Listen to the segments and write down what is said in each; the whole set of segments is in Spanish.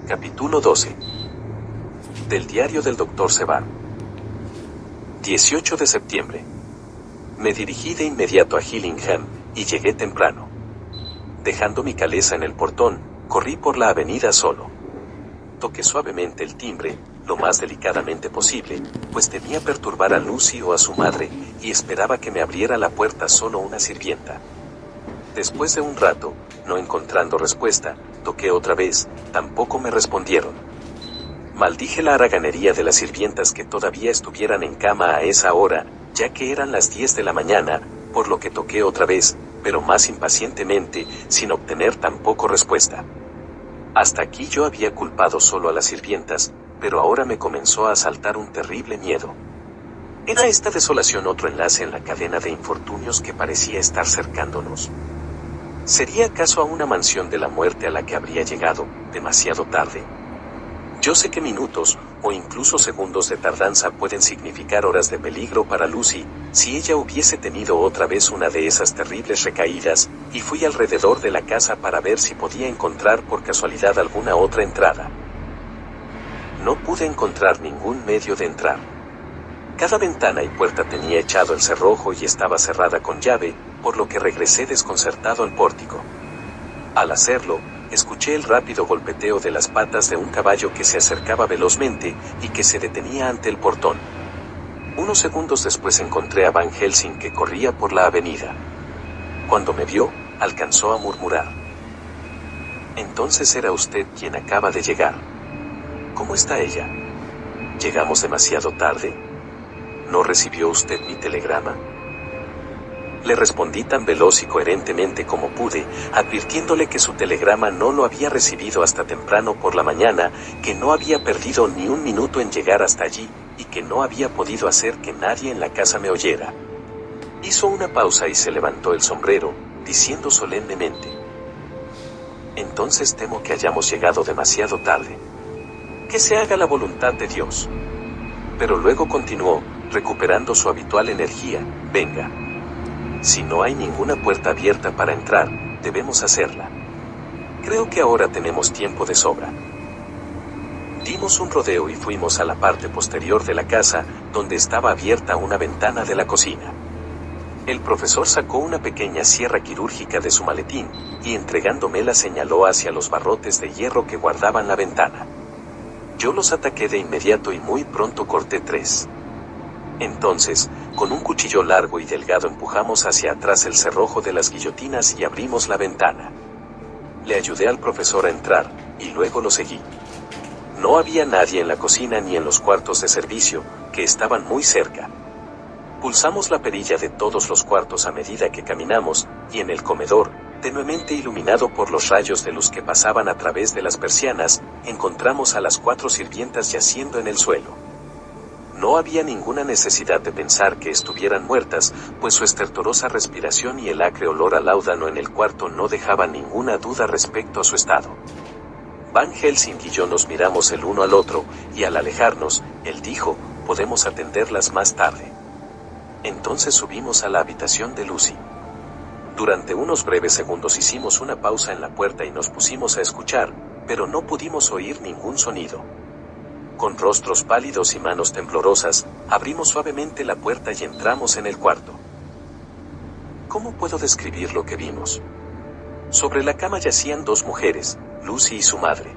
Capítulo 12. Del diario del Dr. Sevar. 18 de septiembre. Me dirigí de inmediato a Gillingham, y llegué temprano. Dejando mi caleza en el portón, corrí por la avenida solo. Toqué suavemente el timbre, lo más delicadamente posible, pues temía perturbar a Lucy o a su madre, y esperaba que me abriera la puerta solo una sirvienta. Después de un rato, no encontrando respuesta, toqué otra vez, tampoco me respondieron. Maldije la haraganería de las sirvientas que todavía estuvieran en cama a esa hora, ya que eran las 10 de la mañana, por lo que toqué otra vez, pero más impacientemente, sin obtener tampoco respuesta. Hasta aquí yo había culpado solo a las sirvientas, pero ahora me comenzó a asaltar un terrible miedo. ¿Era esta desolación otro enlace en la cadena de infortunios que parecía estar cercándonos? ¿Sería acaso a una mansión de la muerte a la que habría llegado, demasiado tarde? Yo sé que minutos, o incluso segundos de tardanza pueden significar horas de peligro para Lucy, si ella hubiese tenido otra vez una de esas terribles recaídas, y fui alrededor de la casa para ver si podía encontrar por casualidad alguna otra entrada. No pude encontrar ningún medio de entrar. Cada ventana y puerta tenía echado el cerrojo y estaba cerrada con llave, por lo que regresé desconcertado al pórtico. Al hacerlo, escuché el rápido golpeteo de las patas de un caballo que se acercaba velozmente y que se detenía ante el portón. Unos segundos después encontré a Van Helsing que corría por la avenida. Cuando me vio, alcanzó a murmurar: «Entonces era usted quien acaba de llegar. ¿Cómo está ella? ¿Llegamos demasiado tarde? ¿No recibió usted mi telegrama?». Le respondí tan veloz y coherentemente como pude, advirtiéndole que su telegrama no lo había recibido hasta temprano por la mañana, que no había perdido ni un minuto en llegar hasta allí, y que no había podido hacer que nadie en la casa me oyera. Hizo una pausa y se levantó el sombrero, diciendo solemnemente: «Entonces temo que hayamos llegado demasiado tarde. Que se haga la voluntad de Dios». Pero luego continuó, recuperando su habitual energía: «Venga. Si no hay ninguna puerta abierta para entrar, debemos hacerla. Creo que ahora tenemos tiempo de sobra». Dimos un rodeo y fuimos a la parte posterior de la casa, donde estaba abierta una ventana de la cocina. El profesor sacó una pequeña sierra quirúrgica de su maletín, y entregándomela señaló hacia los barrotes de hierro que guardaban la ventana. Yo los ataqué de inmediato y muy pronto corté 3. Entonces, con un cuchillo largo y delgado empujamos hacia atrás el cerrojo de las guillotinas y abrimos la ventana. Le ayudé al profesor a entrar, y luego lo seguí. No había nadie en la cocina ni en los cuartos de servicio, que estaban muy cerca. Pulsamos la perilla de todos los cuartos a medida que caminamos, y en el comedor, tenuemente iluminado por los rayos de luz que pasaban a través de las persianas, encontramos a las 4 sirvientas yaciendo en el suelo. No había ninguna necesidad de pensar que estuvieran muertas, pues su estertorosa respiración y el acre olor a láudano en el cuarto no dejaban ninguna duda respecto a su estado. Van Helsing y yo nos miramos el uno al otro, y al alejarnos, él dijo: «Podemos atenderlas más tarde». Entonces subimos a la habitación de Lucy. Durante unos breves segundos hicimos una pausa en la puerta y nos pusimos a escuchar, pero no pudimos oír ningún sonido. Con rostros pálidos y manos temblorosas, abrimos suavemente la puerta y entramos en el cuarto. ¿Cómo puedo describir lo que vimos? Sobre la cama yacían 2 mujeres, Lucy y su madre.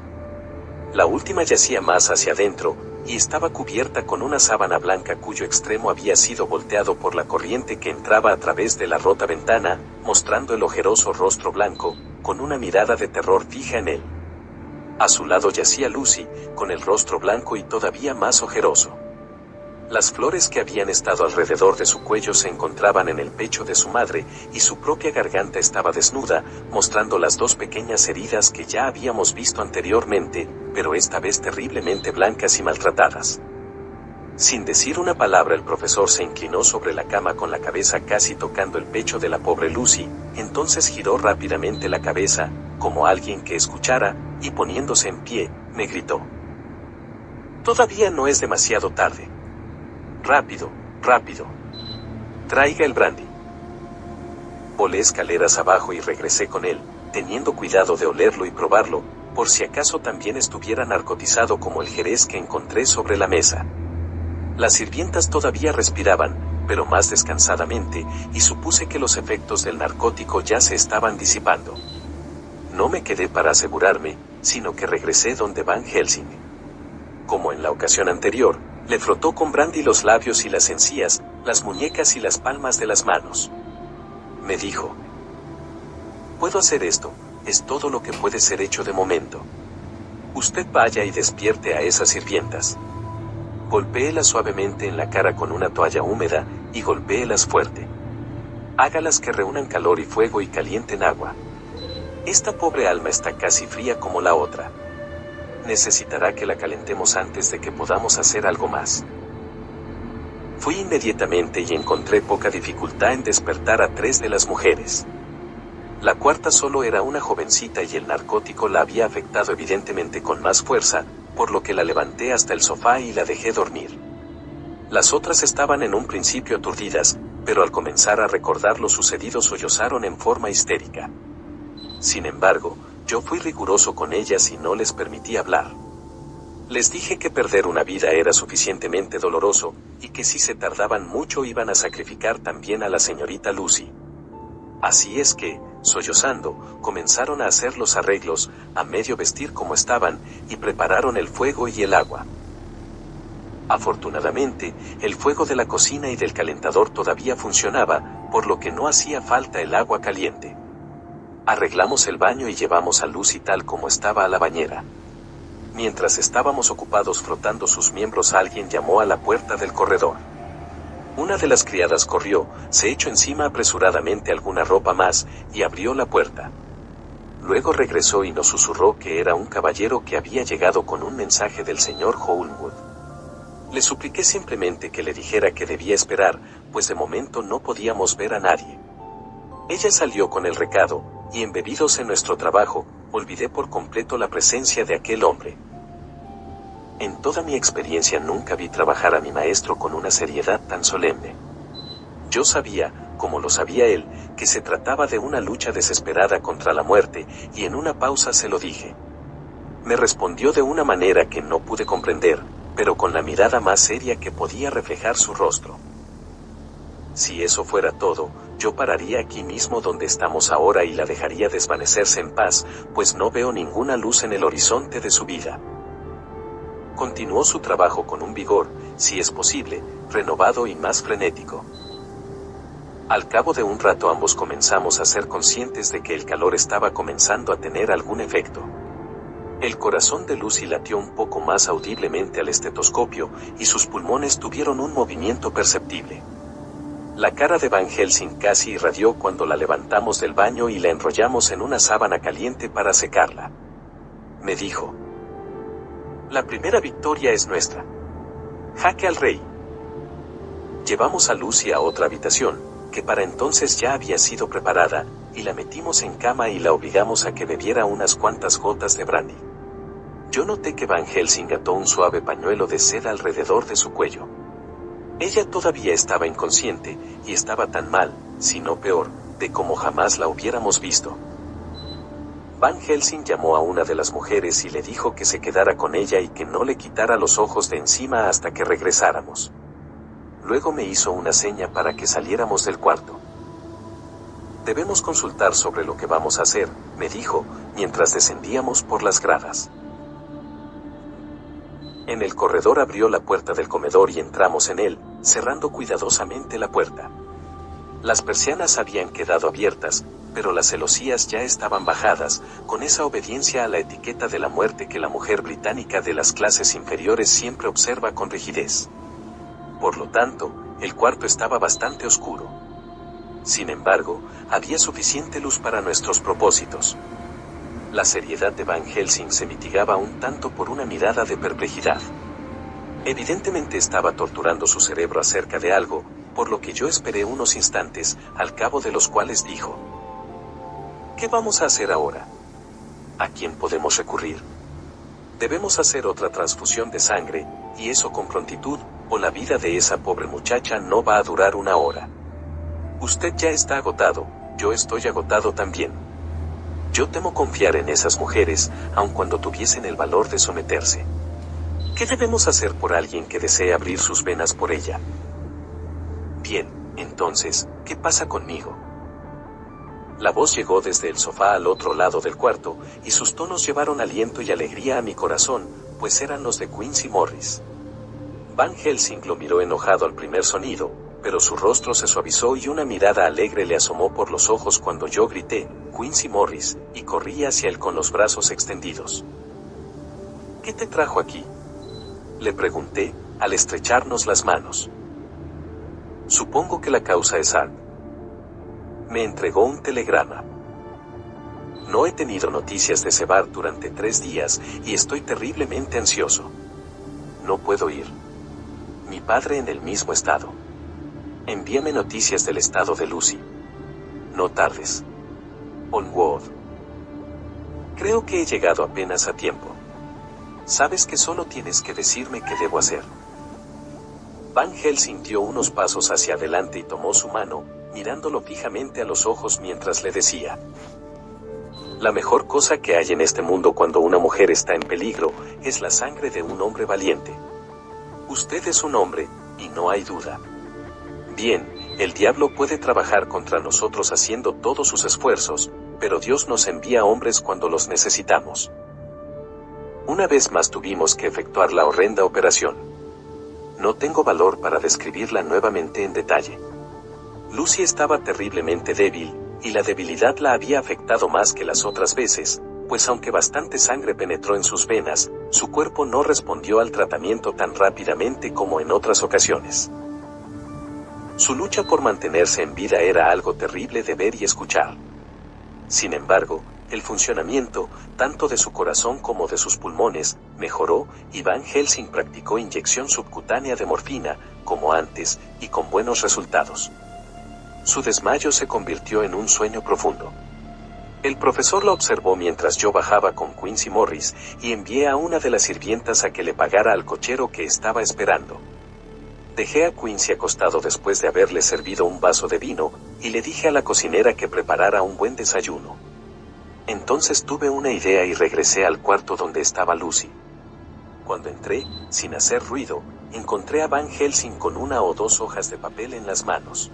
La última yacía más hacia adentro, y estaba cubierta con una sábana blanca cuyo extremo había sido volteado por la corriente que entraba a través de la rota ventana, mostrando el ojeroso rostro blanco, con una mirada de terror fija en él. A su lado yacía Lucy, con el rostro blanco y todavía más ojeroso. Las flores que habían estado alrededor de su cuello se encontraban en el pecho de su madre, y su propia garganta estaba desnuda, mostrando las 2 pequeñas heridas que ya habíamos visto anteriormente, pero esta vez terriblemente blancas y maltratadas. Sin decir una palabra, el profesor se inclinó sobre la cama con la cabeza casi tocando el pecho de la pobre Lucy, entonces giró rápidamente la cabeza, como alguien que escuchara, y poniéndose en pie, me gritó: «Todavía no es demasiado tarde. Rápido, rápido. Traiga el brandy». Volé escaleras abajo y regresé con él, teniendo cuidado de olerlo y probarlo, por si acaso también estuviera narcotizado como el jerez que encontré sobre la mesa. Las sirvientas todavía respiraban, pero más descansadamente, y supuse que los efectos del narcótico ya se estaban disipando. No me quedé para asegurarme, sino que regresé donde Van Helsing. Como en la ocasión anterior, le frotó con brandy los labios y las encías, las muñecas y las palmas de las manos. Me dijo: «Puedo hacer esto, es todo lo que puede ser hecho de momento. Usted vaya y despierte a esas sirvientas. Golpéelas suavemente en la cara con una toalla húmeda, y golpéelas fuerte. Hágalas que reúnan calor y fuego y calienten agua. Esta pobre alma está casi fría como la otra. Necesitará que la calentemos antes de que podamos hacer algo más». Fui inmediatamente y encontré poca dificultad en despertar a 3 de las mujeres. La cuarta solo era una jovencita y el narcótico la había afectado evidentemente con más fuerza, por lo que la levanté hasta el sofá y la dejé dormir. Las otras estaban en un principio aturdidas, pero al comenzar a recordar lo sucedido sollozaron en forma histérica. Sin embargo, yo fui riguroso con ellas y no les permití hablar. Les dije que perder una vida era suficientemente doloroso, y que si se tardaban mucho iban a sacrificar también a la señorita Lucy. Así es que, sollozando, comenzaron a hacer los arreglos, a medio vestir como estaban, y prepararon el fuego y el agua. Afortunadamente, el fuego de la cocina y del calentador todavía funcionaba, por lo que no hacía falta el agua caliente. Arreglamos el baño y llevamos a Lucy tal como estaba a la bañera. Mientras estábamos ocupados frotando sus miembros, alguien llamó a la puerta del corredor. Una de las criadas corrió, se echó encima apresuradamente alguna ropa más, y abrió la puerta. Luego regresó y nos susurró que era un caballero que había llegado con un mensaje del señor Houlwood. Le supliqué simplemente que le dijera que debía esperar, pues de momento no podíamos ver a nadie. Ella salió con el recado, y embebidos en nuestro trabajo, olvidé por completo la presencia de aquel hombre. En toda mi experiencia nunca vi trabajar a mi maestro con una seriedad tan solemne. Yo sabía, como lo sabía él, que se trataba de una lucha desesperada contra la muerte, y en una pausa se lo dije. Me respondió de una manera que no pude comprender, pero con la mirada más seria que podía reflejar su rostro. Si eso fuera todo, yo pararía aquí mismo donde estamos ahora y la dejaría desvanecerse en paz, pues no veo ninguna luz en el horizonte de su vida. Continuó su trabajo con un vigor, si es posible, renovado y más frenético. Al cabo de un rato ambos comenzamos a ser conscientes de que el calor estaba comenzando a tener algún efecto. El corazón de Lucy latió un poco más audiblemente al estetoscopio, y sus pulmones tuvieron un movimiento perceptible. La cara de Van Helsing casi irradió cuando la levantamos del baño y la enrollamos en una sábana caliente para secarla. Me dijo: «La primera victoria es nuestra. Jaque al rey». Llevamos a Lucy a otra habitación, que para entonces ya había sido preparada, y la metimos en cama y la obligamos a que bebiera unas cuantas gotas de brandy. Yo noté que Van Helsing ató un suave pañuelo de seda alrededor de su cuello. Ella todavía estaba inconsciente, y estaba tan mal, si no peor, de como jamás la hubiéramos visto. Van Helsing llamó a una de las mujeres y le dijo que se quedara con ella y que no le quitara los ojos de encima hasta que regresáramos. Luego me hizo una seña para que saliéramos del cuarto. «Debemos consultar sobre lo que vamos a hacer», me dijo, mientras descendíamos por las gradas. En el corredor abrió la puerta del comedor y entramos en él, cerrando cuidadosamente la puerta. Las persianas habían quedado abiertas, pero las celosías ya estaban bajadas, con esa obediencia a la etiqueta de la muerte que la mujer británica de las clases inferiores siempre observa con rigidez. Por lo tanto, el cuarto estaba bastante oscuro. Sin embargo, había suficiente luz para nuestros propósitos. La seriedad de Van Helsing se mitigaba un tanto por una mirada de perplejidad. Evidentemente estaba torturando su cerebro acerca de algo, por lo que yo esperé unos instantes, al cabo de los cuales dijo: «¿Qué vamos a hacer ahora? ¿A quién podemos recurrir? Debemos hacer otra transfusión de sangre, y eso con prontitud, o la vida de esa pobre muchacha no va a durar una hora. Usted ya está agotado, yo estoy agotado también». Yo temo confiar en esas mujeres, aun cuando tuviesen el valor de someterse. ¿Qué debemos hacer por alguien que desee abrir sus venas por ella? Bien, entonces, ¿qué pasa conmigo? La voz llegó desde el sofá al otro lado del cuarto, y sus tonos llevaron aliento y alegría a mi corazón, pues eran los de Quincy Morris. Van Helsing lo miró enojado al primer sonido, pero su rostro se suavizó y una mirada alegre le asomó por los ojos cuando yo grité, Quincy Morris, y corrí hacia él con los brazos extendidos. ¿Qué te trajo aquí?, le pregunté, al estrecharnos las manos. Supongo que la causa es Art. Me entregó un telegrama. No he tenido noticias de ese bar durante 3 días y estoy terriblemente ansioso. No puedo ir. Mi padre en el mismo estado. Envíame noticias del estado de Lucy. No tardes. Onward. Creo que he llegado apenas a tiempo. Sabes que solo tienes que decirme qué debo hacer. Van Helsing dio unos pasos hacia adelante y tomó su mano, mirándolo fijamente a los ojos mientras le decía: la mejor cosa que hay en este mundo cuando una mujer está en peligro, es la sangre de un hombre valiente. Usted es un hombre, y no hay duda. Bien, el diablo puede trabajar contra nosotros haciendo todos sus esfuerzos, pero Dios nos envía hombres cuando los necesitamos. Una vez más tuvimos que efectuar la horrenda operación. No tengo valor para describirla nuevamente en detalle. Lucy estaba terriblemente débil, y la debilidad la había afectado más que las otras veces, pues aunque bastante sangre penetró en sus venas, su cuerpo no respondió al tratamiento tan rápidamente como en otras ocasiones. Su lucha por mantenerse en vida era algo terrible de ver y escuchar. Sin embargo, el funcionamiento, tanto de su corazón como de sus pulmones, mejoró, y Van Helsing practicó inyección subcutánea de morfina, como antes, y con buenos resultados. Su desmayo se convirtió en un sueño profundo. El profesor la observó mientras yo bajaba con Quincy Morris, y envié a una de las sirvientas a que le pagara al cochero que estaba esperando. Dejé a Quincy acostado después de haberle servido un vaso de vino, y le dije a la cocinera que preparara un buen desayuno. Entonces tuve una idea y regresé al cuarto donde estaba Lucy. Cuando entré, sin hacer ruido, encontré a Van Helsing con 1 o 2 hojas de papel en las manos.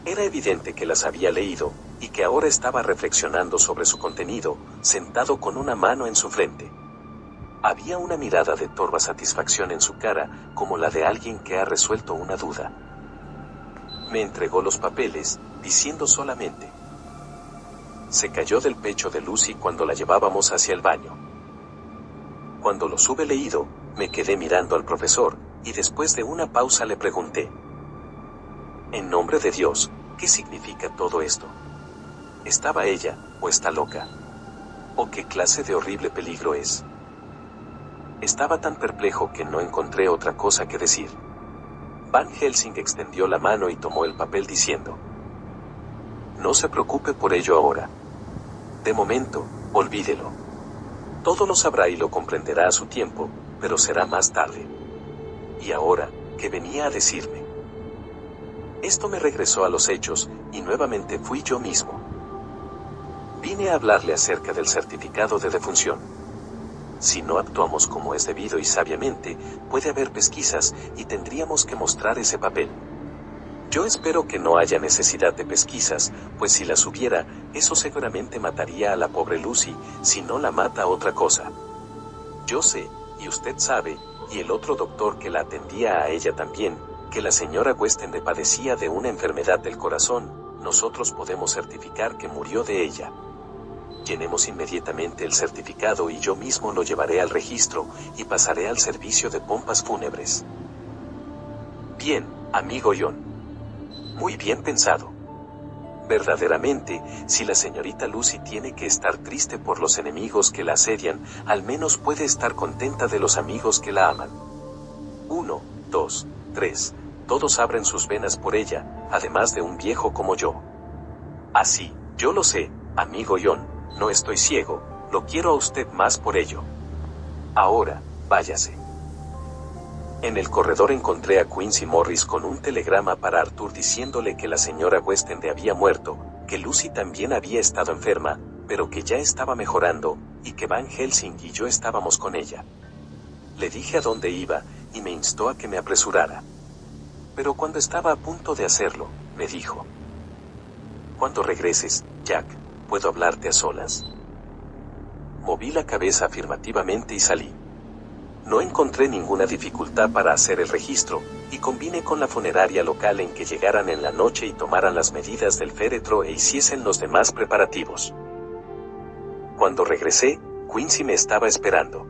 Era evidente que las había leído, y que ahora estaba reflexionando sobre su contenido, sentado con una mano en su frente. Había una mirada de torva satisfacción en su cara, como la de alguien que ha resuelto una duda. Me entregó los papeles, diciendo solamente: se cayó del pecho de Lucy cuando la llevábamos hacia el baño. Cuando los hube leído, me quedé mirando al profesor, y después de una pausa le pregunté: en nombre de Dios, ¿qué significa todo esto? ¿Estaba ella, o está loca? ¿O qué clase de horrible peligro es? Estaba tan perplejo que no encontré otra cosa que decir. Van Helsing extendió la mano y tomó el papel diciendo: no se preocupe por ello ahora. De momento, olvídelo. Todo lo sabrá y lo comprenderá a su tiempo, pero será más tarde. Y ahora, ¿qué venía a decirme? Esto me regresó a los hechos, y nuevamente fui yo mismo. Vine a hablarle acerca del certificado de defunción. Si no actuamos como es debido y sabiamente, puede haber pesquisas, y tendríamos que mostrar ese papel. Yo espero que no haya necesidad de pesquisas, pues si las hubiera, eso seguramente mataría a la pobre Lucy, si no la mata otra cosa. Yo sé, y usted sabe, y el otro doctor que la atendía a ella también, que la señora Westende padecía de una enfermedad del corazón. Nosotros podemos certificar que murió de ella. Llenemos inmediatamente el certificado y yo mismo lo llevaré al registro, y pasaré al servicio de pompas fúnebres. Bien, amigo John. Muy bien pensado. Verdaderamente, si la señorita Lucy tiene que estar triste por los enemigos que la asedian, al menos puede estar contenta de los amigos que la aman. 1, 2, 3. Todos abren sus venas por ella, además de un viejo como yo. Así, yo lo sé, amigo John, no estoy ciego, lo quiero a usted más por ello. Ahora, váyase. En el corredor encontré a Quincy Morris con un telegrama para Arthur diciéndole que la señora Westende había muerto, que Lucy también había estado enferma, pero que ya estaba mejorando, y que Van Helsing y yo estábamos con ella. Le dije a dónde iba, y me instó a que me apresurara. Pero cuando estaba a punto de hacerlo, me dijo: «Cuando regreses, Jack, ¿puedo hablarte a solas?». Moví la cabeza afirmativamente y salí. No encontré ninguna dificultad para hacer el registro, y combiné con la funeraria local en que llegaran en la noche y tomaran las medidas del féretro e hiciesen los demás preparativos. Cuando regresé, Quincy me estaba esperando.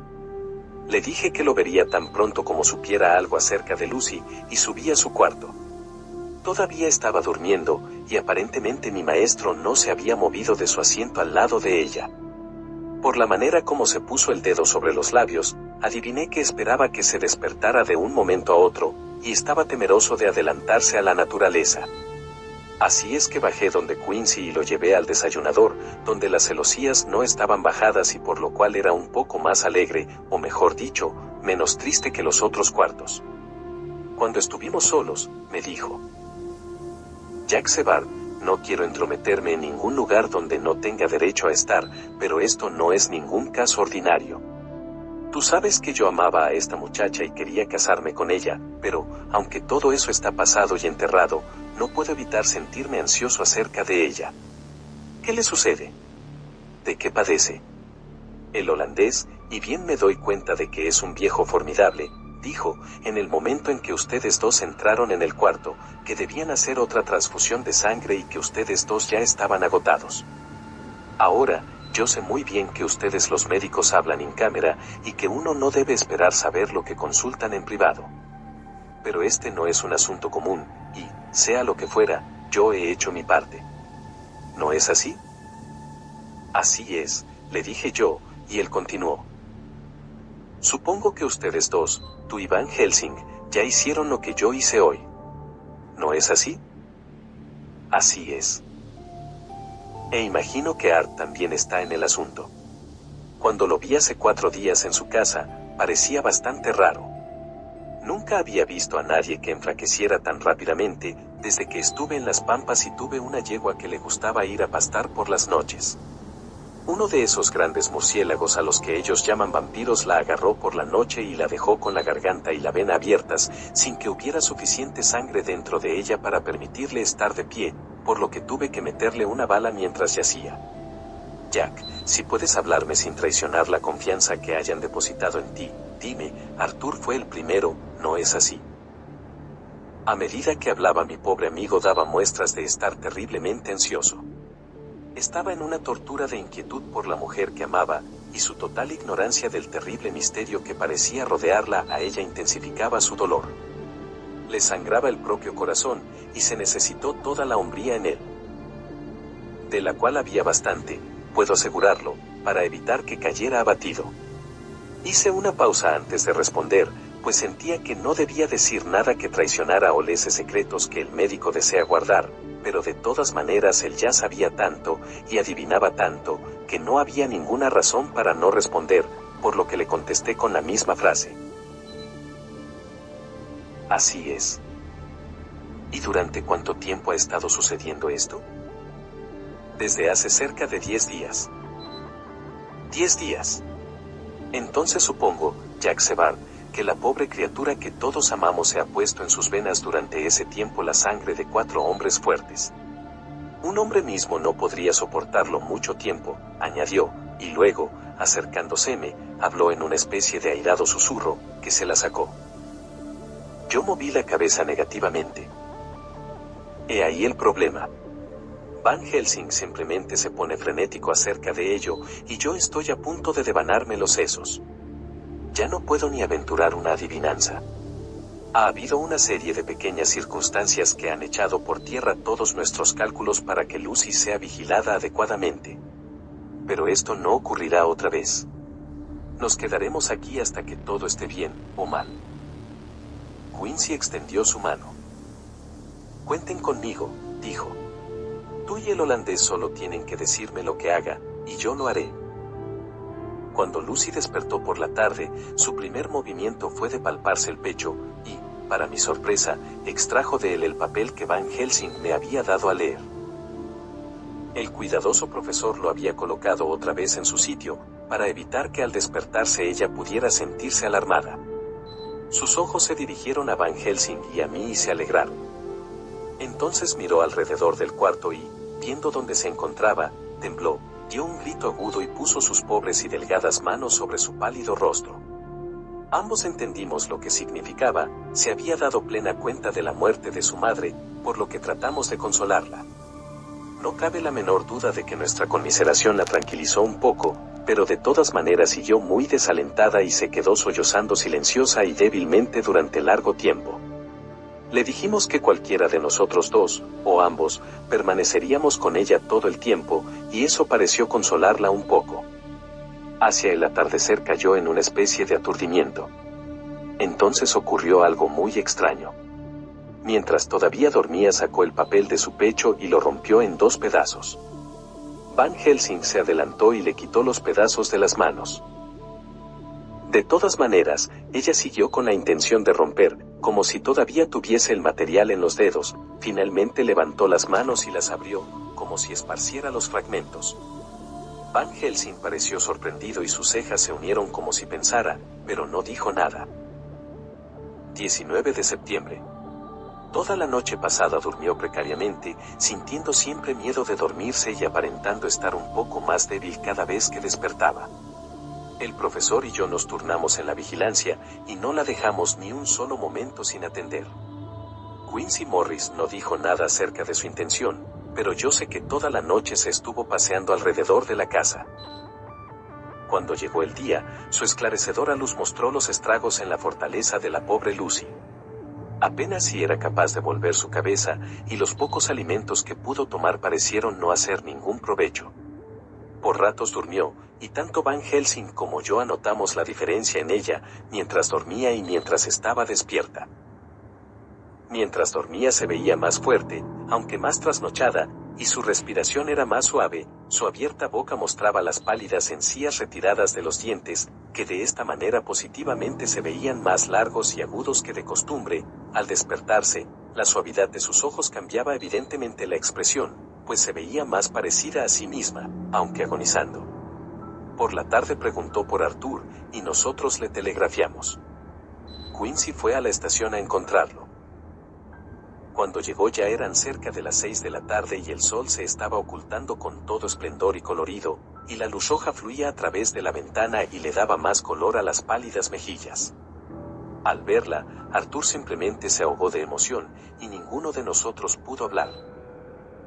Le dije que lo vería tan pronto como supiera algo acerca de Lucy, y subí a su cuarto. Todavía estaba durmiendo, y aparentemente mi maestro no se había movido de su asiento al lado de ella. Por la manera como se puso el dedo sobre los labios, adiviné que esperaba que se despertara de un momento a otro, y estaba temeroso de adelantarse a la naturaleza. Así es que bajé donde Quincy y lo llevé al desayunador, donde las celosías no estaban bajadas y por lo cual era un poco más alegre, o mejor dicho, menos triste que los otros cuartos. Cuando estuvimos solos, me dijo: «Jack Sebald, no quiero entrometerme en ningún lugar donde no tenga derecho a estar, pero esto no es ningún caso ordinario. Tú sabes que yo amaba a esta muchacha y quería casarme con ella, pero, aunque todo eso está pasado y enterrado, no puedo evitar sentirme ansioso acerca de ella». «¿Qué le sucede? ¿De qué padece?». El holandés, y bien me doy cuenta de que es un viejo formidable, dijo, en el momento en que ustedes dos entraron en el cuarto, que debían hacer otra transfusión de sangre y que ustedes dos ya estaban agotados. Ahora, yo sé muy bien que ustedes los médicos hablan en cámara y que uno no debe esperar saber lo que consultan en privado. Pero este no es un asunto común, y, sea lo que fuera, yo he hecho mi parte. ¿No es así? Así es, le dije yo, y él continuó. Supongo que ustedes dos, tú y Van Helsing, ya hicieron lo que yo hice hoy. ¿No es así? Así es. E imagino que Art también está en el asunto. Cuando lo vi hace 4 días en su casa, parecía bastante raro. Nunca había visto a nadie que enflaqueciera tan rápidamente, desde que estuve en las pampas y tuve una yegua que le gustaba ir a pastar por las noches. Uno de esos grandes murciélagos a los que ellos llaman vampiros la agarró por la noche y la dejó con la garganta y la vena abiertas, sin que hubiera suficiente sangre dentro de ella para permitirle estar de pie, por lo que tuve que meterle una bala mientras yacía. Jack, si puedes hablarme sin traicionar la confianza que hayan depositado en ti, dime, Arthur fue el primero, ¿no es así? A medida que hablaba mi pobre amigo daba muestras de estar terriblemente ansioso. Estaba en una tortura de inquietud por la mujer que amaba, y su total ignorancia del terrible misterio que parecía rodearla a ella intensificaba su dolor. Le sangraba el propio corazón, y se necesitó toda la hombría en él. De la cual había bastante, puedo asegurarlo, para evitar que cayera abatido. Hice una pausa antes de responder, pues sentía que no debía decir nada que traicionara o lese secretos que el médico desea guardar, pero de todas maneras él ya sabía tanto, y adivinaba tanto, que no había ninguna razón para no responder, por lo que le contesté con la misma frase. Así es. ¿Y durante cuánto tiempo ha estado sucediendo esto? Desde hace cerca de 10 días. 10 días. Entonces supongo, Jack Sebald, que la pobre criatura que todos amamos se ha puesto en sus venas durante ese tiempo la sangre de 4 hombres fuertes. Un hombre mismo no podría soportarlo mucho tiempo, añadió, y luego, acercándoseme, habló en una especie de airado susurro, que se la sacó. Yo moví la cabeza negativamente. He ahí el problema. Van Helsing simplemente se pone frenético acerca de ello, y yo estoy a punto de devanarme los sesos. Ya no puedo ni aventurar una adivinanza. Ha habido una serie de pequeñas circunstancias que han echado por tierra todos nuestros cálculos para que Lucy sea vigilada adecuadamente. Pero esto no ocurrirá otra vez. Nos quedaremos aquí hasta que todo esté bien, o mal. Quincy extendió su mano. Cuenten conmigo, dijo. Tú y el holandés solo tienen que decirme lo que haga, y yo lo haré. Cuando Lucy despertó por la tarde, su primer movimiento fue de palparse el pecho, y, para mi sorpresa, extrajo de él el papel que Van Helsing me había dado a leer. El cuidadoso profesor lo había colocado otra vez en su sitio, para evitar que al despertarse ella pudiera sentirse alarmada. Sus ojos se dirigieron a Van Helsing y a mí y se alegraron. Entonces miró alrededor del cuarto y, viendo dónde se encontraba, tembló, dio un grito agudo y puso sus pobres y delgadas manos sobre su pálido rostro. Ambos entendimos lo que significaba, se había dado plena cuenta de la muerte de su madre, por lo que tratamos de consolarla. No cabe la menor duda de que nuestra conmiseración la tranquilizó un poco, pero de todas maneras siguió muy desalentada y se quedó sollozando silenciosa y débilmente durante largo tiempo. Le dijimos que cualquiera de nosotros dos, o ambos, permaneceríamos con ella todo el tiempo, y eso pareció consolarla un poco. Hacia el atardecer cayó en una especie de aturdimiento. Entonces ocurrió algo muy extraño. Mientras todavía dormía sacó el papel de su pecho y lo rompió en 2 pedazos. Van Helsing se adelantó y le quitó los pedazos de las manos. De todas maneras, ella siguió con la intención de romper, como si todavía tuviese el material en los dedos. Finalmente levantó las manos y las abrió, como si esparciera los fragmentos. Van Helsing pareció sorprendido y sus cejas se unieron como si pensara, pero no dijo nada. 19 de septiembre. Toda la noche pasada durmió precariamente, sintiendo siempre miedo de dormirse y aparentando estar un poco más débil cada vez que despertaba. El profesor y yo nos turnamos en la vigilancia, y no la dejamos ni un solo momento sin atender. Quincy Morris no dijo nada acerca de su intención, pero yo sé que toda la noche se estuvo paseando alrededor de la casa. Cuando llegó el día, su esclarecedora luz mostró los estragos en la fortaleza de la pobre Lucy. Apenas si era capaz de volver su cabeza, y los pocos alimentos que pudo tomar parecieron no hacer ningún provecho. Por ratos durmió, y tanto Van Helsing como yo anotamos la diferencia en ella, mientras dormía y mientras estaba despierta. Mientras dormía se veía más fuerte, aunque más trasnochada, y su respiración era más suave, su abierta boca mostraba las pálidas encías retiradas de los dientes, que de esta manera positivamente se veían más largos y agudos que de costumbre. Al despertarse, la suavidad de sus ojos cambiaba evidentemente la expresión, pues se veía más parecida a sí misma, aunque agonizando. Por la tarde preguntó por Arthur, y nosotros le telegrafiamos. Quincy fue a la estación a encontrarlo. Cuando llegó ya eran cerca de las 6 de la tarde y el sol se estaba ocultando con todo esplendor y colorido, y la luz roja fluía a través de la ventana y le daba más color a las pálidas mejillas. Al verla, Arthur simplemente se ahogó de emoción, y ninguno de nosotros pudo hablar.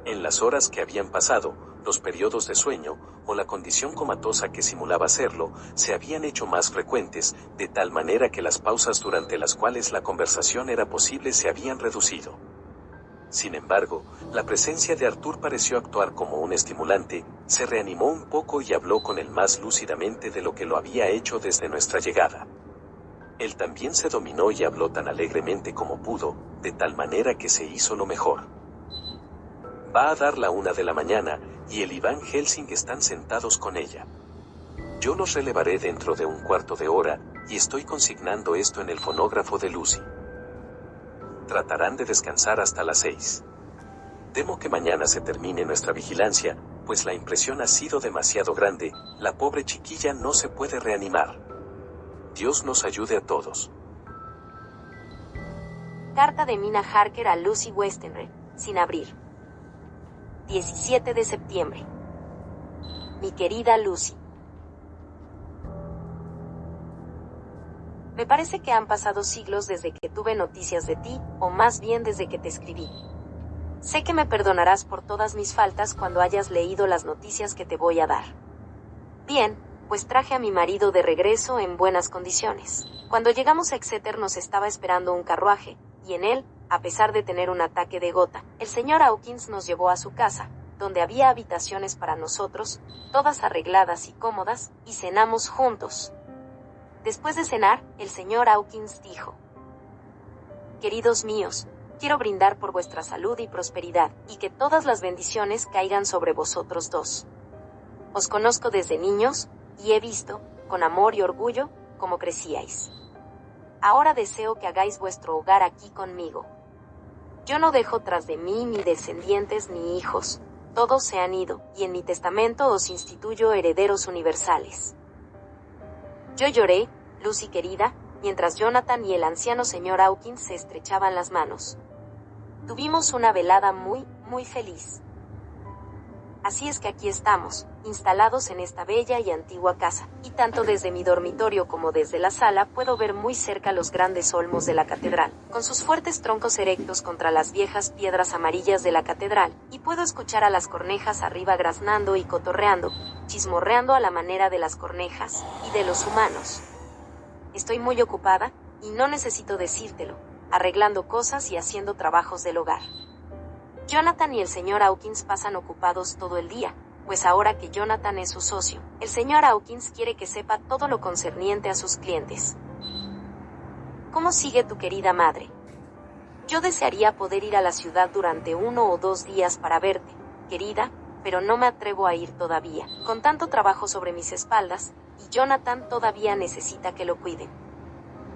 En las horas que habían pasado, los periodos de sueño, o la condición comatosa que simulaba serlo, se habían hecho más frecuentes, de tal manera que las pausas durante las cuales la conversación era posible se habían reducido. Sin embargo, la presencia de Arthur pareció actuar como un estimulante, se reanimó un poco y habló con él más lúcidamente de lo que lo había hecho desde nuestra llegada. Él también se dominó y habló tan alegremente como pudo, de tal manera que se hizo lo mejor. Va a dar la 1 de la mañana, y él y Van Helsing están sentados con ella. Yo los relevaré dentro de un cuarto de hora, y estoy consignando esto en el fonógrafo de Lucy. Tratarán de descansar hasta las 6. Temo que mañana se termine nuestra vigilancia, pues la impresión ha sido demasiado grande, la pobre chiquilla no se puede reanimar. Dios nos ayude a todos. Carta de Mina Harker a Lucy Westenra, sin abrir. 17 de septiembre. Mi querida Lucy. Me parece que han pasado siglos desde que tuve noticias de ti, o más bien desde que te escribí. Sé que me perdonarás por todas mis faltas cuando hayas leído las noticias que te voy a dar. Bien, pues traje a mi marido de regreso en buenas condiciones. Cuando llegamos a Exeter nos estaba esperando un carruaje, y en él, a pesar de tener un ataque de gota, el señor Hawkins nos llevó a su casa, donde había habitaciones para nosotros, todas arregladas y cómodas, y cenamos juntos. Después de cenar, el señor Hawkins dijo: Queridos míos, quiero brindar por vuestra salud y prosperidad, y que todas las bendiciones caigan sobre vosotros dos. Os conozco desde niños, y he visto, con amor y orgullo, cómo crecíais. Ahora deseo que hagáis vuestro hogar aquí conmigo. Yo no dejo tras de mí ni descendientes ni hijos, todos se han ido, y en mi testamento os instituyo herederos universales. Yo lloré, Lucy querida, mientras Jonathan y el anciano señor Hawkins se estrechaban las manos. Tuvimos una velada muy, muy feliz. Así es que aquí estamos, instalados en esta bella y antigua casa, y tanto desde mi dormitorio como desde la sala puedo ver muy cerca los grandes olmos de la catedral, con sus fuertes troncos erectos contra las viejas piedras amarillas de la catedral, y puedo escuchar a las cornejas arriba graznando y cotorreando, chismorreando a la manera de las cornejas, y de los humanos. Estoy muy ocupada, y no necesito decírtelo, arreglando cosas y haciendo trabajos del hogar. Jonathan y el señor Hawkins pasan ocupados todo el día, pues ahora que Jonathan es su socio, el señor Hawkins quiere que sepa todo lo concerniente a sus clientes. ¿Cómo sigue tu querida madre? Yo desearía poder ir a la ciudad durante 1 o 2 días para verte, querida, pero no me atrevo a ir todavía, con tanto trabajo sobre mis espaldas, y Jonathan todavía necesita que lo cuiden.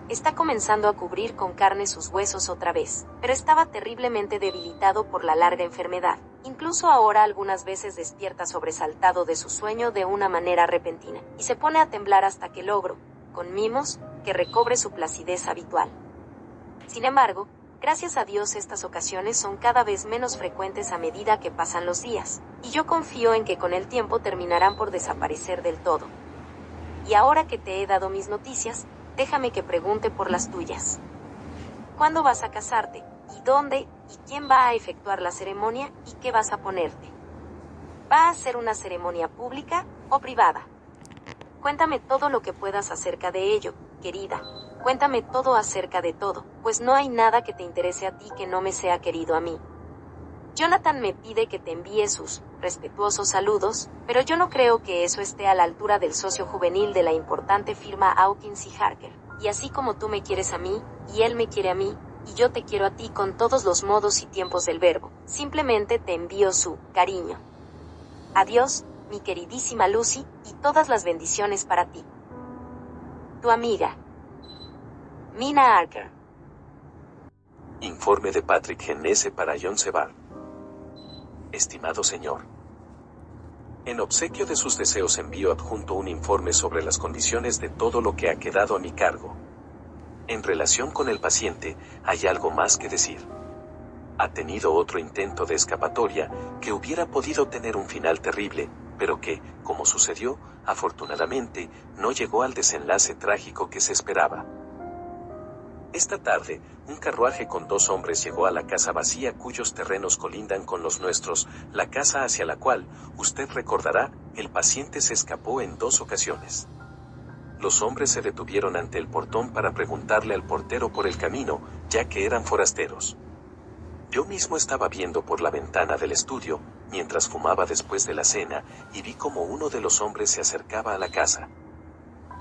Está comenzando a cubrir con carne sus huesos otra vez, pero estaba terriblemente debilitado por la larga enfermedad. Incluso ahora algunas veces despierta sobresaltado de su sueño de una manera repentina, y se pone a temblar hasta que logro, con mimos, que recobre su placidez habitual. Sin embargo, gracias a Dios estas ocasiones son cada vez menos frecuentes a medida que pasan los días, y yo confío en que con el tiempo terminarán por desaparecer del todo. Y ahora que te he dado mis noticias, déjame que pregunte por las tuyas. ¿Cuándo vas a casarte? ¿Y dónde? ¿Y quién va a efectuar la ceremonia? ¿Y qué vas a ponerte? ¿Va a ser una ceremonia pública o privada? Cuéntame todo lo que puedas acerca de ello, querida. Cuéntame todo acerca de todo, pues no hay nada que te interese a ti que no me sea querido a mí. Jonathan me pide que te envíe sus respetuosos saludos, pero yo no creo que eso esté a la altura del socio juvenil de la importante firma Hawkins y Harker. Y así como tú me quieres a mí, y él me quiere a mí, y yo te quiero a ti con todos los modos y tiempos del verbo, simplemente te envío su cariño. Adiós, mi queridísima Lucy, y todas las bendiciones para ti. Tu amiga, Mina Harker. Informe de Patrick Hennesse para John Sebar. Estimado señor, en obsequio de sus deseos envío adjunto un informe sobre las condiciones de todo lo que ha quedado a mi cargo. En relación con el paciente, hay algo más que decir. Ha tenido otro intento de escapatoria que hubiera podido tener un final terrible, pero que, como sucedió, afortunadamente, no llegó al desenlace trágico que se esperaba. Esta tarde, un carruaje con 2 hombres llegó a la casa vacía cuyos terrenos colindan con los nuestros, la casa hacia la cual, usted recordará, el paciente se escapó en 2 ocasiones. Los hombres se detuvieron ante el portón para preguntarle al portero por el camino, ya que eran forasteros. Yo mismo estaba viendo por la ventana del estudio, mientras fumaba después de la cena, y vi como uno de los hombres se acercaba a la casa.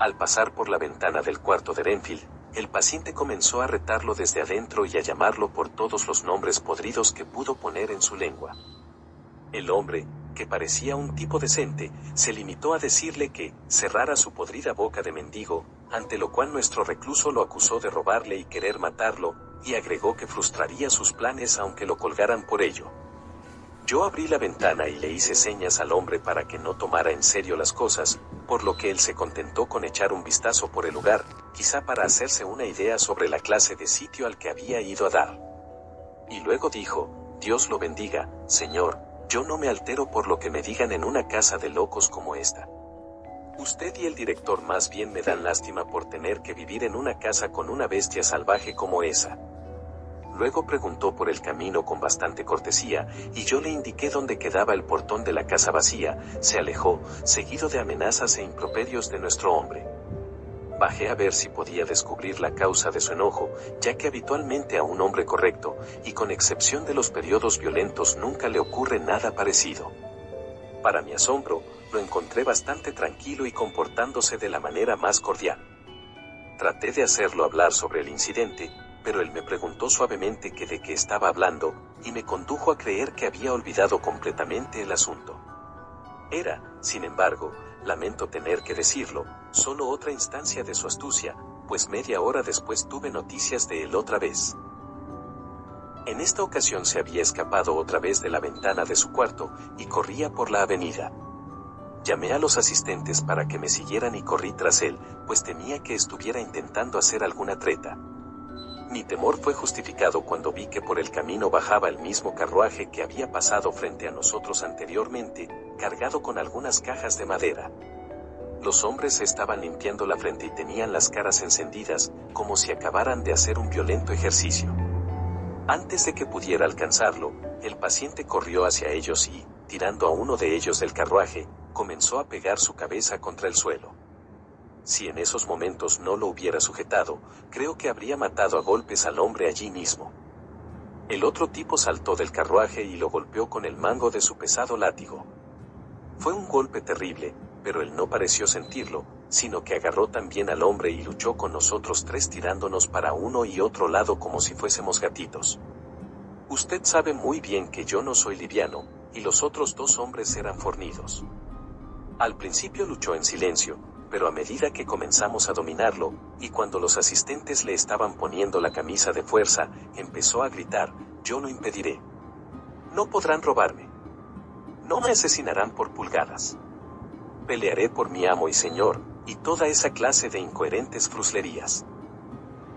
Al pasar por la ventana del cuarto de Renfield, el paciente comenzó a retarlo desde adentro y a llamarlo por todos los nombres podridos que pudo poner en su lengua. El hombre, que parecía un tipo decente, se limitó a decirle que cerrara su podrida boca de mendigo, ante lo cual nuestro recluso lo acusó de robarle y querer matarlo, y agregó que frustraría sus planes aunque lo colgaran por ello. Yo abrí la ventana y le hice señas al hombre para que no tomara en serio las cosas, por lo que él se contentó con echar un vistazo por el lugar, quizá para hacerse una idea sobre la clase de sitio al que había ido a dar. Y luego dijo, Dios lo bendiga, señor, yo no me altero por lo que me digan en una casa de locos como esta. Usted y el director más bien me dan lástima por tener que vivir en una casa con una bestia salvaje como esa. Luego preguntó por el camino con bastante cortesía, y yo le indiqué dónde quedaba el portón de la casa vacía. Se alejó, seguido de amenazas e improperios de nuestro hombre. Bajé a ver si podía descubrir la causa de su enojo, ya que habitualmente a un hombre correcto, y con excepción de los periodos violentos nunca le ocurre nada parecido. Para mi asombro, lo encontré bastante tranquilo y comportándose de la manera más cordial. Traté de hacerlo hablar sobre el incidente, pero él me preguntó suavemente que de qué estaba hablando, y me condujo a creer que había olvidado completamente el asunto. Era, sin embargo, lamento tener que decirlo, solo otra instancia de su astucia, pues media hora después tuve noticias de él otra vez. En esta ocasión se había escapado otra vez de la ventana de su cuarto y corría por la avenida. Llamé a los asistentes para que me siguieran y corrí tras él, pues temía que estuviera intentando hacer alguna treta. Mi temor fue justificado cuando vi que por el camino bajaba el mismo carruaje que había pasado frente a nosotros anteriormente, cargado con algunas cajas de madera. Los hombres se estaban limpiando la frente y tenían las caras encendidas, como si acabaran de hacer un violento ejercicio. Antes de que pudiera alcanzarlo, el paciente corrió hacia ellos y, tirando a uno de ellos del carruaje, comenzó a pegar su cabeza contra el suelo. Si en esos momentos no lo hubiera sujetado, creo que habría matado a golpes al hombre allí mismo. El otro tipo saltó del carruaje y lo golpeó con el mango de su pesado látigo. Fue un golpe terrible, pero él no pareció sentirlo, sino que agarró también al hombre y luchó con nosotros tres tirándonos para uno y otro lado como si fuésemos gatitos. Usted sabe muy bien que yo no soy liviano, y los otros dos hombres eran fornidos. Al principio luchó en silencio, pero a medida que comenzamos a dominarlo, y cuando los asistentes le estaban poniendo la camisa de fuerza, empezó a gritar: «Yo lo impediré. No podrán robarme. No me asesinarán por pulgadas. Pelearé por mi amo y señor», y toda esa clase de incoherentes fruslerías.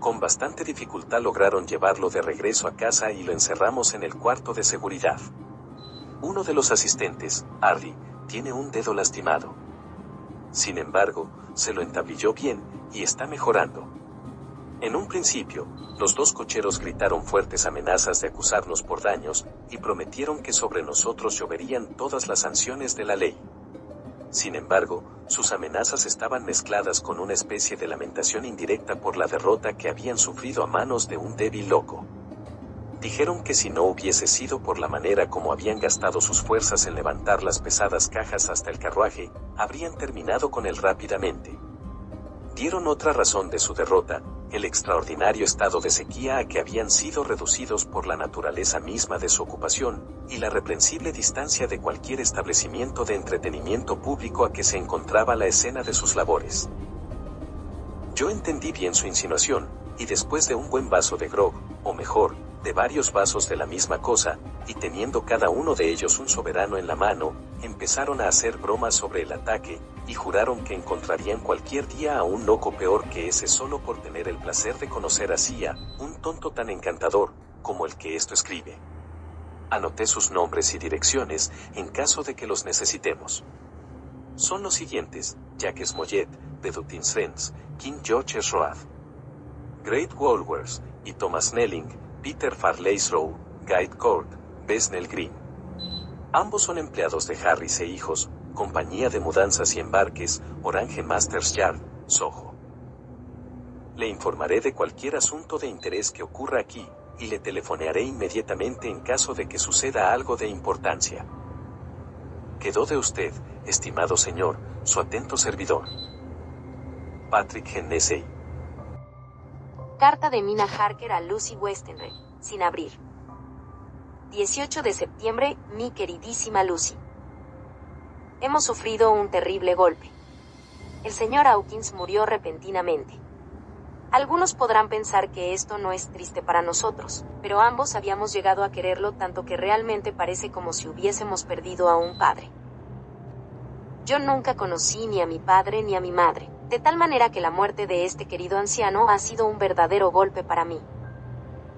Con bastante dificultad lograron llevarlo de regreso a casa y lo encerramos en el cuarto de seguridad. Uno de los asistentes, Harry, tiene un dedo lastimado. Sin embargo, se lo entablilló bien, y está mejorando. En un principio, los dos cocheros gritaron fuertes amenazas de acusarnos por daños, y prometieron que sobre nosotros lloverían todas las sanciones de la ley. Sin embargo, sus amenazas estaban mezcladas con una especie de lamentación indirecta por la derrota que habían sufrido a manos de un débil loco. Dijeron que si no hubiese sido por la manera como habían gastado sus fuerzas en levantar las pesadas cajas hasta el carruaje, habrían terminado con él rápidamente. Dieron otra razón de su derrota, el extraordinario estado de sequía a que habían sido reducidos por la naturaleza misma de su ocupación, y la reprensible distancia de cualquier establecimiento de entretenimiento público a que se encontraba la escena de sus labores. Yo entendí bien su insinuación, y después de un buen vaso de grog, o mejor, de varios vasos de la misma cosa, y teniendo cada uno de ellos un soberano en la mano, empezaron a hacer bromas sobre el ataque, y juraron que encontrarían cualquier día a un loco peor que ese solo por tener el placer de conocer así a un tonto tan encantador, como el que esto escribe. Anoté sus nombres y direcciones, en caso de que los necesitemos. Son los siguientes: Jacques Mollet, de Duttinsrens, King George's Road, Great Walworth, y Thomas Snelling, Peter Farley's Row, Guide Court, Bethnal Green. Ambos son empleados de Harris e Hijos, Compañía de Mudanzas y Embarques, Orange Masters Yard, Soho. Le informaré de cualquier asunto de interés que ocurra aquí, y le telefonearé inmediatamente en caso de que suceda algo de importancia. Quedó de usted, estimado señor, su atento servidor. Patrick Hennessy. Carta de Mina Harker a Lucy Westenra, sin abrir. 18 de septiembre, mi queridísima Lucy. Hemos sufrido un terrible golpe. El señor Hawkins murió repentinamente. Algunos podrán pensar que esto no es triste para nosotros, pero ambos habíamos llegado a quererlo tanto que realmente parece como si hubiésemos perdido a un padre. Yo nunca conocí ni a mi padre ni a mi madre, de tal manera que la muerte de este querido anciano ha sido un verdadero golpe para mí.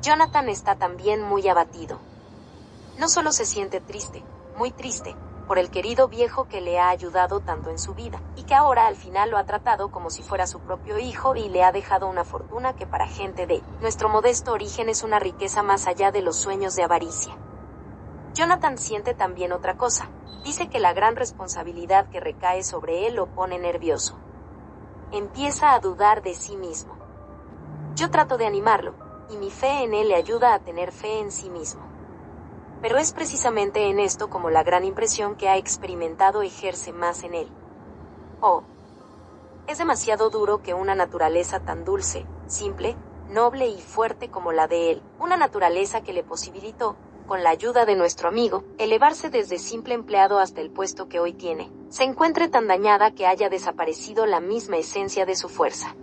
Jonathan está también muy abatido. No solo se siente triste, muy triste, por el querido viejo que le ha ayudado tanto en su vida, y que ahora al final lo ha tratado como si fuera su propio hijo y le ha dejado una fortuna que para gente de nuestro modesto origen es una riqueza más allá de los sueños de avaricia. Jonathan siente también otra cosa. Dice que la gran responsabilidad que recae sobre él lo pone nervioso. Empieza a dudar de sí mismo. Yo trato de animarlo, y mi fe en él le ayuda a tener fe en sí mismo. Pero es precisamente en esto como la gran impresión que ha experimentado ejerce más en él. Oh, es demasiado duro que una naturaleza tan dulce, simple, noble y fuerte como la de él, una naturaleza que le posibilitó, con la ayuda de nuestro amigo, elevarse desde simple empleado hasta el puesto que hoy tiene, se encuentre tan dañada que haya desaparecido la misma esencia de su fuerza.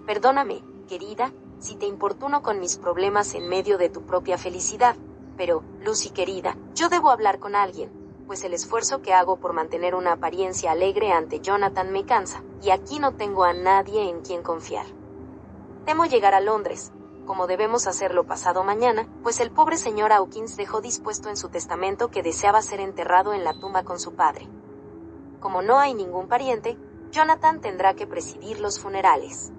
Perdóname, querida, si te importuno con mis problemas en medio de tu propia felicidad, pero, Lucy querida, yo debo hablar con alguien, pues el esfuerzo que hago por mantener una apariencia alegre ante Jonathan me cansa, y aquí no tengo a nadie en quien confiar. Temo llegar a Londres, como debemos hacerlo pasado mañana, pues el pobre señor Hawkins dejó dispuesto en su testamento que deseaba ser enterrado en la tumba con su padre. Como no hay ningún pariente, Jonathan tendrá que presidir los funerales.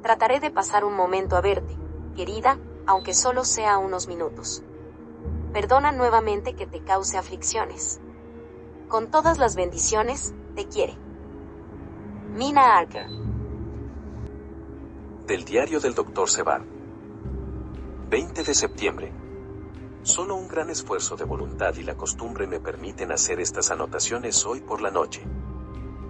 Trataré de pasar un momento a verte, querida, aunque solo sea unos minutos. Perdona nuevamente que te cause aflicciones. Con todas las bendiciones, te quiere. Mina Archer. Del diario del Dr. Sevar. 20 de septiembre. Solo un gran esfuerzo de voluntad y la costumbre me permiten hacer estas anotaciones hoy por la noche.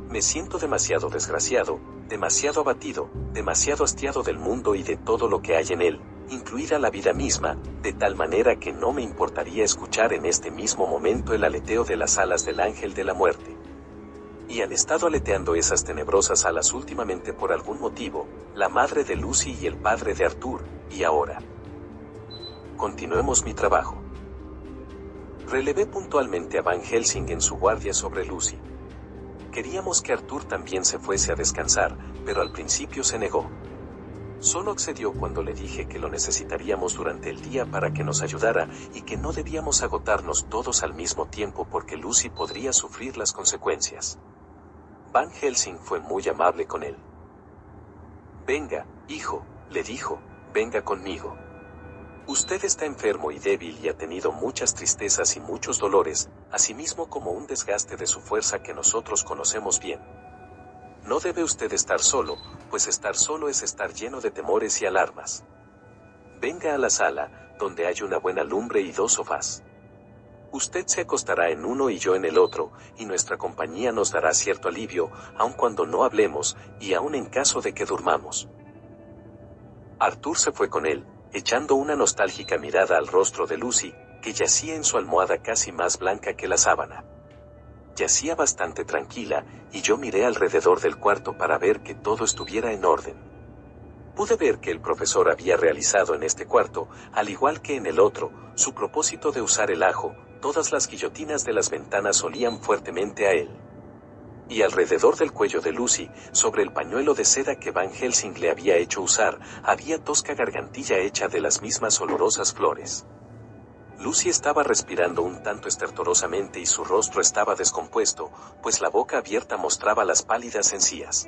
Me siento demasiado desgraciado, demasiado abatido, demasiado hastiado del mundo y de todo lo que hay en él, incluida la vida misma, de tal manera que no me importaría escuchar en este mismo momento el aleteo de las alas del ángel de la muerte. Y han estado aleteando esas tenebrosas alas últimamente por algún motivo, la madre de Lucy y el padre de Arthur, y ahora. Continuemos mi trabajo. Relevé puntualmente a Van Helsing en su guardia sobre Lucy. Queríamos que Arthur también se fuese a descansar, pero al principio se negó. Solo accedió cuando le dije que lo necesitaríamos durante el día para que nos ayudara y que no debíamos agotarnos todos al mismo tiempo porque Lucy podría sufrir las consecuencias. Van Helsing fue muy amable con él. «Venga, hijo», le dijo, «venga conmigo. Usted está enfermo y débil y ha tenido muchas tristezas y muchos dolores, asimismo como un desgaste de su fuerza que nosotros conocemos bien. No debe usted estar solo, pues estar solo es estar lleno de temores y alarmas. Venga a la sala, donde hay una buena lumbre y 2 sofás. Usted se acostará en uno y yo en el otro, y nuestra compañía nos dará cierto alivio, aun cuando no hablemos, y aun en caso de que durmamos». Arthur se fue con él, echando una nostálgica mirada al rostro de Lucy, que yacía en su almohada casi más blanca que la sábana. Yacía bastante tranquila, y yo miré alrededor del cuarto para ver que todo estuviera en orden. Pude ver que el profesor había realizado en este cuarto, al igual que en el otro, su propósito de usar el ajo. Todas las guillotinas de las ventanas olían fuertemente a él. Y alrededor del cuello de Lucy, sobre el pañuelo de seda que Van Helsing le había hecho usar, había tosca gargantilla hecha de las mismas olorosas flores. Lucy estaba respirando un tanto estertorosamente y su rostro estaba descompuesto, pues la boca abierta mostraba las pálidas encías.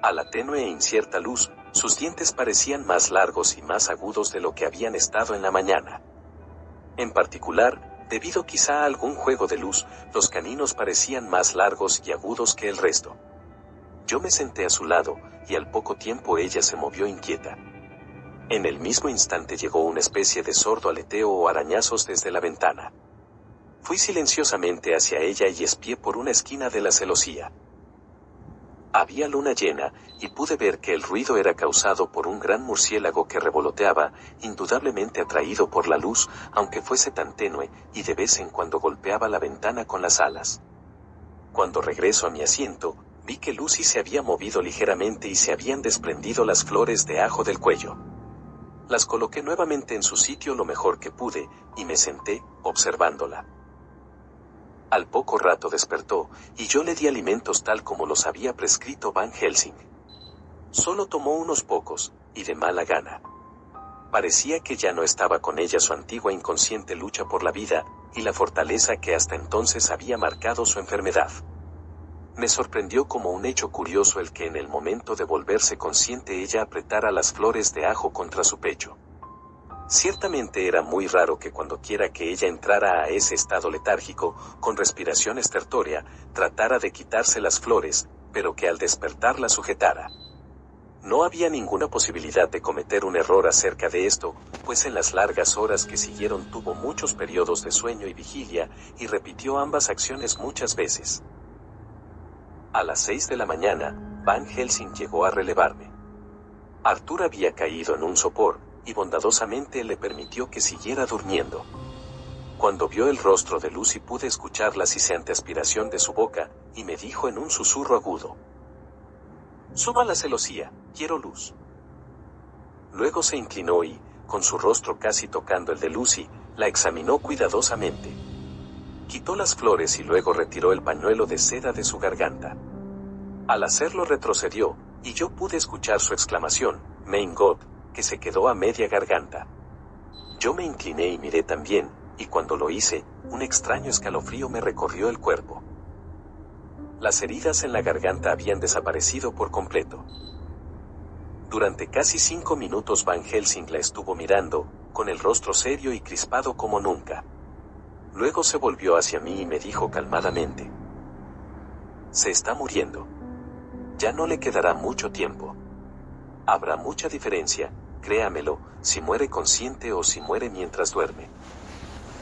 A la tenue e incierta luz, sus dientes parecían más largos y más agudos de lo que habían estado en la mañana. En particular, debido quizá a algún juego de luz, los caninos parecían más largos y agudos que el resto. Yo me senté a su lado, y al poco tiempo ella se movió inquieta. En el mismo instante llegó una especie de sordo aleteo o arañazos desde la ventana. Fui silenciosamente hacia ella y espié por una esquina de la celosía. Había luna llena, y pude ver que el ruido era causado por un gran murciélago que revoloteaba, indudablemente atraído por la luz, aunque fuese tan tenue, y de vez en cuando golpeaba la ventana con las alas. Cuando regreso a mi asiento, vi que Lucy se había movido ligeramente y se habían desprendido las flores de ajo del cuello. Las coloqué nuevamente en su sitio lo mejor que pude, y me senté, observándola. Al poco rato despertó, y yo le di alimentos tal como los había prescrito Van Helsing. Solo tomó unos pocos, y de mala gana. Parecía que ya no estaba con ella su antigua inconsciente lucha por la vida, y la fortaleza que hasta entonces había marcado su enfermedad. Me sorprendió como un hecho curioso el que en el momento de volverse consciente ella apretara las flores de ajo contra su pecho. Ciertamente era muy raro que cuando quiera que ella entrara a ese estado letárgico, con respiración estertórea, tratara de quitarse las flores, pero que al despertar la sujetara. No había ninguna posibilidad de cometer un error acerca de esto, pues en las largas horas que siguieron tuvo muchos periodos de sueño y vigilia, y repitió ambas acciones muchas veces. A las 6 de la mañana, Van Helsing llegó a relevarme. Arthur había caído en un sopor, y bondadosamente le permitió que siguiera durmiendo. Cuando vio el rostro de Lucy pude escuchar la siseante aspiración de su boca, y me dijo en un susurro agudo: «Suba a la celosía, quiero luz». Luego se inclinó y, con su rostro casi tocando el de Lucy, la examinó cuidadosamente. Quitó las flores y luego retiró el pañuelo de seda de su garganta. Al hacerlo retrocedió, y yo pude escuchar su exclamación, "Mein Gott", que se quedó a media garganta. Yo me incliné y miré también, y cuando lo hice, un extraño escalofrío me recorrió el cuerpo. Las heridas en la garganta habían desaparecido por completo. Durante casi 5 minutos Van Helsing la estuvo mirando, con el rostro serio y crispado como nunca. Luego se volvió hacia mí y me dijo calmadamente: "Se está muriendo. Ya no le quedará mucho tiempo. Habrá mucha diferencia, créamelo, si muere consciente o si muere mientras duerme.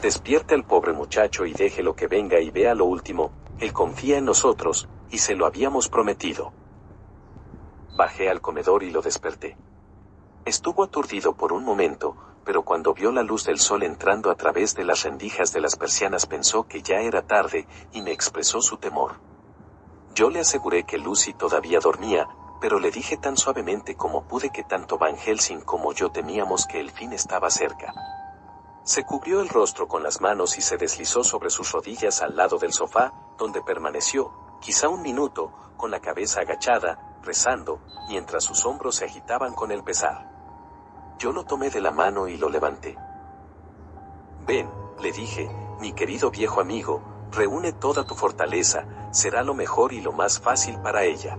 Despierte al pobre muchacho y déjelo que venga y vea lo último, él confía en nosotros, y se lo habíamos prometido". Bajé al comedor y lo desperté. Estuvo aturdido por un momento, pero cuando vio la luz del sol entrando a través de las rendijas de las persianas pensó que ya era tarde, y me expresó su temor. Yo le aseguré que Lucy todavía dormía, pero le dije tan suavemente como pude que tanto Van Helsing como yo temíamos que el fin estaba cerca. Se cubrió el rostro con las manos y se deslizó sobre sus rodillas al lado del sofá, donde permaneció, quizá un minuto, con la cabeza agachada, rezando, mientras sus hombros se agitaban con el pesar. Yo lo tomé de la mano y lo levanté. «Ven», le dije, «mi querido viejo amigo, reúne toda tu fortaleza, será lo mejor y lo más fácil para ella».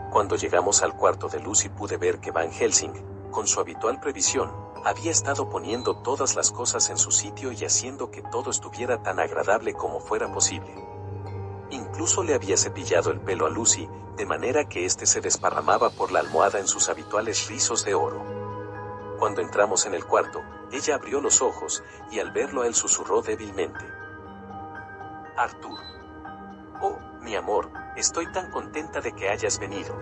Cuando llegamos al cuarto de Lucy pude ver que Van Helsing, con su habitual previsión, había estado poniendo todas las cosas en su sitio y haciendo que todo estuviera tan agradable como fuera posible. Incluso le había cepillado el pelo a Lucy, de manera que éste se desparramaba por la almohada en sus habituales rizos de oro. Cuando entramos en el cuarto, ella abrió los ojos, y al verlo a él susurró débilmente: «Arthur. Oh, mi amor, estoy tan contenta de que hayas venido».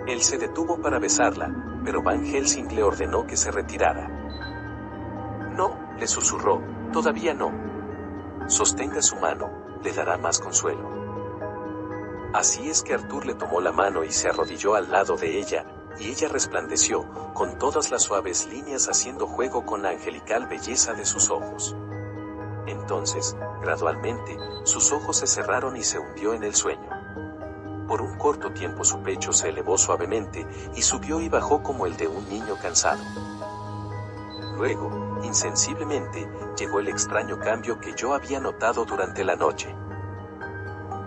Él se detuvo para besarla, pero Van Helsing le ordenó que se retirara. «No», le susurró, «todavía no. Sostenga su mano, le dará más consuelo». Así es que Arthur le tomó la mano y se arrodilló al lado de ella, y ella resplandeció, con todas las suaves líneas haciendo juego con la angelical belleza de sus ojos. Entonces, gradualmente, sus ojos se cerraron y se hundió en el sueño. Por un corto tiempo su pecho se elevó suavemente, y subió y bajó como el de un niño cansado. Luego, insensiblemente, llegó el extraño cambio que yo había notado durante la noche.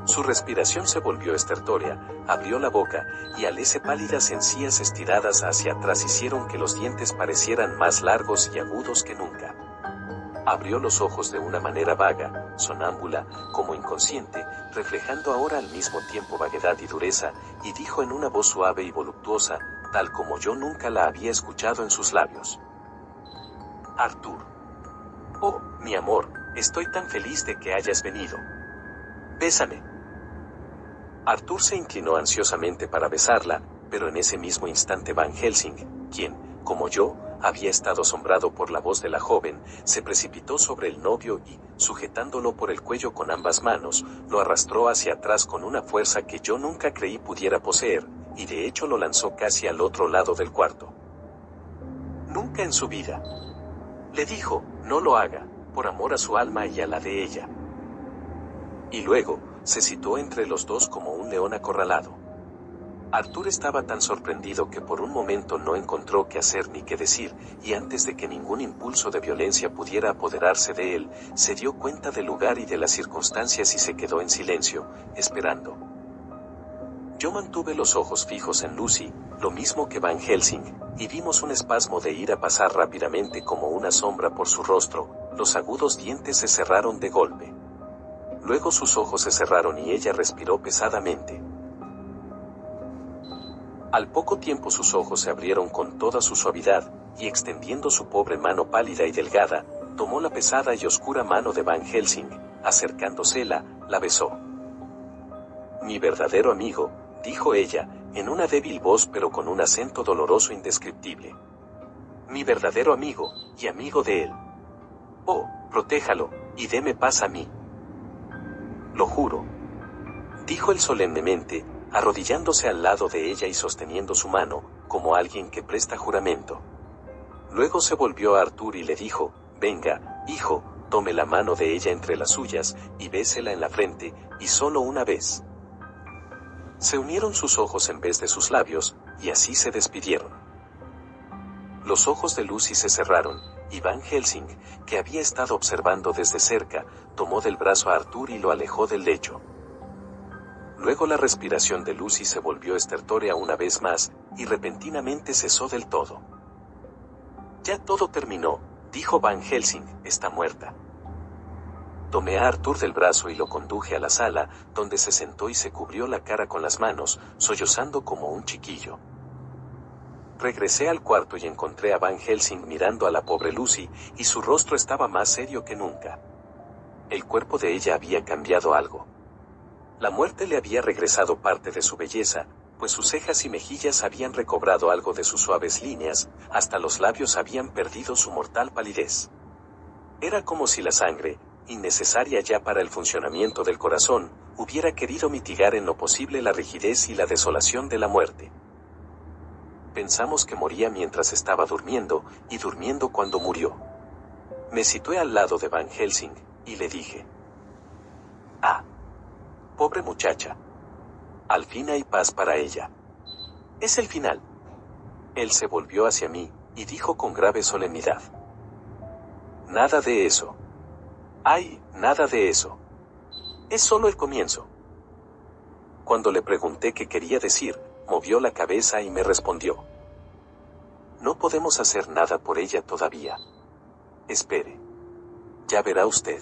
Su respiración se volvió estertórea, abrió la boca, y al ese pálidas encías estiradas hacia atrás hicieron que los dientes parecieran más largos y agudos que nunca. Abrió los ojos de una manera vaga, sonámbula, como inconsciente, reflejando ahora al mismo tiempo vaguedad y dureza, y dijo en una voz suave y voluptuosa, tal como yo nunca la había escuchado en sus labios: «Arthur. Oh, mi amor, estoy tan feliz de que hayas venido. Bésame». Arthur se inclinó ansiosamente para besarla, pero en ese mismo instante Van Helsing, quien, como yo, había estado asombrado por la voz de la joven, se precipitó sobre el novio y, sujetándolo por el cuello con ambas manos, lo arrastró hacia atrás con una fuerza que yo nunca creí pudiera poseer, y de hecho lo lanzó casi al otro lado del cuarto. «Nunca en su vida», le dijo, «no lo haga, por amor a su alma y a la de ella». Y luego, se situó entre los dos como un león acorralado. Arthur estaba tan sorprendido que por un momento no encontró qué hacer ni qué decir, y antes de que ningún impulso de violencia pudiera apoderarse de él, se dio cuenta del lugar y de las circunstancias y se quedó en silencio, esperando. Yo mantuve los ojos fijos en Lucy, lo mismo que Van Helsing, y vimos un espasmo de ira pasar rápidamente como una sombra por su rostro, los agudos dientes se cerraron de golpe. Luego sus ojos se cerraron y ella respiró pesadamente. Al poco tiempo sus ojos se abrieron con toda su suavidad, y extendiendo su pobre mano pálida y delgada, tomó la pesada y oscura mano de Van Helsing, acercándosela, la besó. «Mi verdadero amigo», dijo ella, en una débil voz pero con un acento doloroso indescriptible. «Mi verdadero amigo, y amigo de él. Oh, protéjalo, y deme paz a mí». «Lo juro», dijo él solemnemente, arrodillándose al lado de ella y sosteniendo su mano, como alguien que presta juramento. Luego se volvió a Arthur y le dijo: venga, hijo, tome la mano de ella entre las suyas, y bésela en la frente, y solo una vez. Se unieron sus ojos en vez de sus labios, y así se despidieron. Los ojos de Lucy se cerraron, y Van Helsing, que había estado observando desde cerca, tomó del brazo a Arthur y lo alejó del lecho. Luego la respiración de Lucy se volvió estertórea una vez más, y repentinamente cesó del todo. Ya todo terminó, dijo Van Helsing, está muerta. Tomé a Arthur del brazo y lo conduje a la sala, donde se sentó y se cubrió la cara con las manos, sollozando como un chiquillo. Regresé al cuarto y encontré a Van Helsing mirando a la pobre Lucy, y su rostro estaba más serio que nunca. El cuerpo de ella había cambiado algo. La muerte le había regresado parte de su belleza, pues sus cejas y mejillas habían recobrado algo de sus suaves líneas, hasta los labios habían perdido su mortal palidez. Era como si la sangre, innecesaria ya para el funcionamiento del corazón, hubiera querido mitigar en lo posible la rigidez y la desolación de la muerte. Pensamos que moría mientras estaba durmiendo, y durmiendo cuando murió. Me situé al lado de Van Helsing, y le dije: ah, pobre muchacha. Al fin hay paz para ella. Es el final. Él se volvió hacia mí, y dijo con grave solemnidad: nada de eso. Ay, nada de eso. Es solo el comienzo. Cuando le pregunté qué quería decir, movió la cabeza y me respondió: no podemos hacer nada por ella todavía. Espere. Ya verá usted.